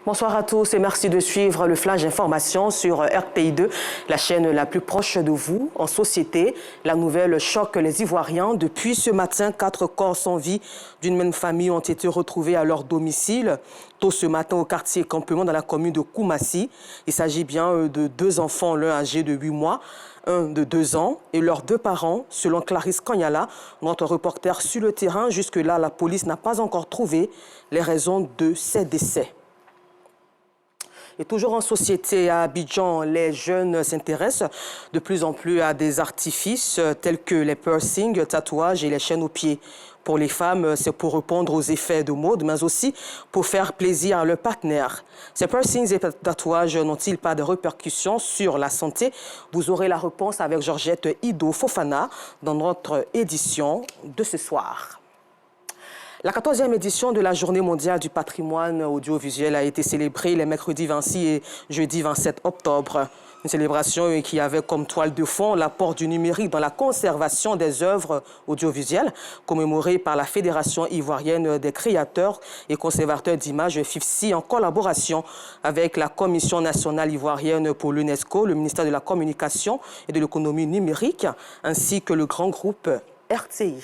Bonsoir à tous et merci de suivre le Flash Information sur RTI2, la chaîne la plus proche de vous. En société, la nouvelle choque les Ivoiriens. Depuis ce matin, 4 corps sans vie d'une même famille ont été retrouvés à leur domicile. Tôt ce matin au quartier Campement dans la commune de Koumassi. Il s'agit bien de 2 enfants, l'un âgé de 8 mois, un de 2 ans et leurs 2 parents, selon Clarisse Kanyala, notre reporter sur le terrain. Jusque-là, la police n'a pas encore trouvé les raisons de ces décès. Et toujours en société à Abidjan, les jeunes s'intéressent de plus en plus à des artifices tels que les piercings, tatouages et les chaînes aux pieds. Pour les femmes, c'est pour répondre aux effets de mode, mais aussi pour faire plaisir à leur partenaire. Ces piercings et tatouages n'ont-ils pas de répercussions sur la santé? Vous aurez la réponse avec Georgette Ido Fofana dans notre édition de ce soir. La 14e édition de la Journée mondiale du patrimoine audiovisuel a été célébrée les mercredis 26 et jeudi 27 octobre. Une célébration qui avait comme toile de fond l'apport du numérique dans la conservation des œuvres audiovisuelles, commémorée par la Fédération ivoirienne des créateurs et conservateurs d'images FIFCI en collaboration avec la Commission nationale ivoirienne pour l'UNESCO, le ministère de la Communication et de l'économie numérique, ainsi que le grand groupe RTI.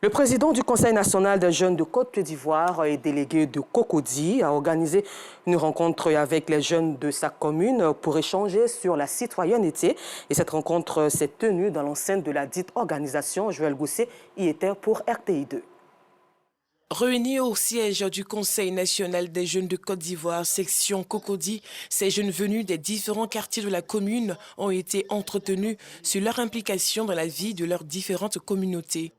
Le président du Conseil national des jeunes de Côte d'Ivoire et délégué de Cocody a organisé une rencontre avec les jeunes de sa commune pour échanger sur la citoyenneté. Et cette rencontre s'est tenue dans l'enceinte de la dite organisation. Joël Gousset y était pour RTI2. Réunis au siège du Conseil national des jeunes de Côte d'Ivoire, section Cocody, ces jeunes venus des différents quartiers de la commune ont été entretenus sur leur implication dans la vie de leurs différentes communautés.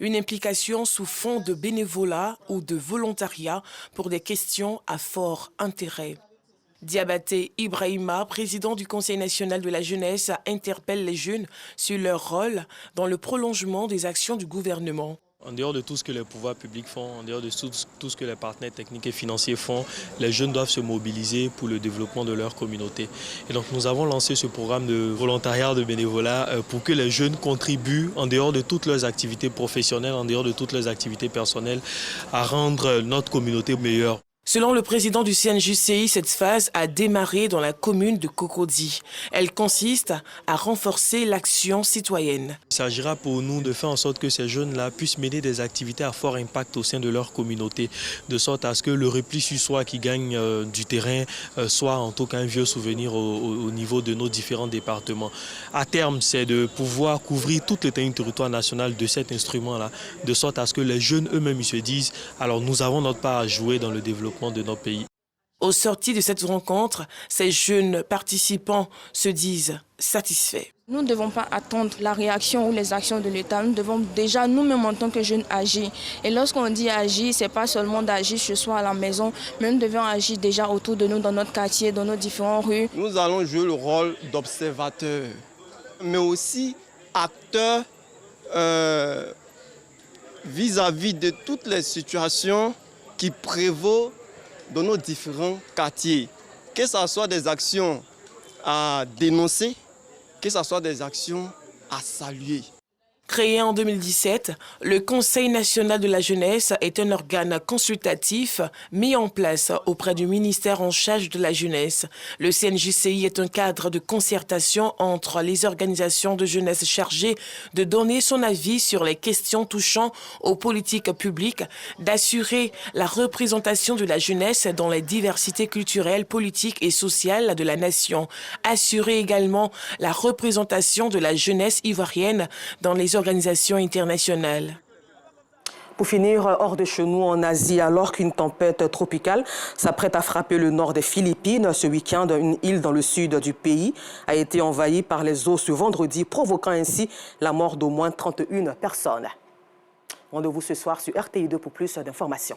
Une implication sous fond de bénévolat ou de volontariat pour des questions à fort intérêt. Diabaté Ibrahima, président du Conseil national de la jeunesse, interpelle les jeunes sur leur rôle dans le prolongement des actions du gouvernement. En dehors de tout ce que les pouvoirs publics font, en dehors de tout ce que les partenaires techniques et financiers font, les jeunes doivent se mobiliser pour le développement de leur communauté. Et donc nous avons lancé ce programme de volontariat, de bénévolat, pour que les jeunes contribuent, en dehors de toutes leurs activités professionnelles, en dehors de toutes leurs activités personnelles, à rendre notre communauté meilleure. Selon le président du CNJCI, cette phase a démarré dans la commune de Cocody. Elle consiste à renforcer l'action citoyenne. Il s'agira pour nous de faire en sorte que ces jeunes-là puissent mener des activités à fort impact au sein de leur communauté, de sorte à ce que le repli sur soi qui gagne du terrain soit en tout cas un vieux souvenir au niveau de nos différents départements. À terme, c'est de pouvoir couvrir toute l'étendue du territoire national de cet instrument-là, de sorte à ce que les jeunes eux-mêmes se disent « alors nous avons notre part à jouer dans le développement de notre pays ». Au sorti de cette rencontre, ces jeunes participants se disent satisfaits. Nous ne devons pas attendre la réaction ou les actions de l'État. Nous devons déjà nous-mêmes en tant que jeunes agir. Et lorsqu'on dit agir, ce n'est pas seulement d'agir chez soi à la maison, mais nous devons agir déjà autour de nous, dans notre quartier, dans nos différentes rues. Nous allons jouer le rôle d'observateur, mais aussi acteur vis-à-vis de toutes les situations qui prévaut dans nos différents quartiers, que ce soit des actions à dénoncer, que ce soit des actions à saluer. Créé en 2017, le Conseil national de la jeunesse est un organe consultatif mis en place auprès du ministère en charge de la jeunesse. Le CNJCI est un cadre de concertation entre les organisations de jeunesse chargées de donner son avis sur les questions touchant aux politiques publiques, d'assurer la représentation de la jeunesse dans les diversités culturelles, politiques et sociales de la nation, assurer également la représentation de la jeunesse ivoirienne dans les organisations internationales. Pour finir, hors de chez nous en Asie, alors qu'une tempête tropicale s'apprête à frapper le nord des Philippines, ce week-end, une île dans le sud du pays a été envahie par les eaux ce vendredi, provoquant ainsi la mort d'au moins 31 personnes. Rendez-vous ce soir sur RTI2 pour plus d'informations.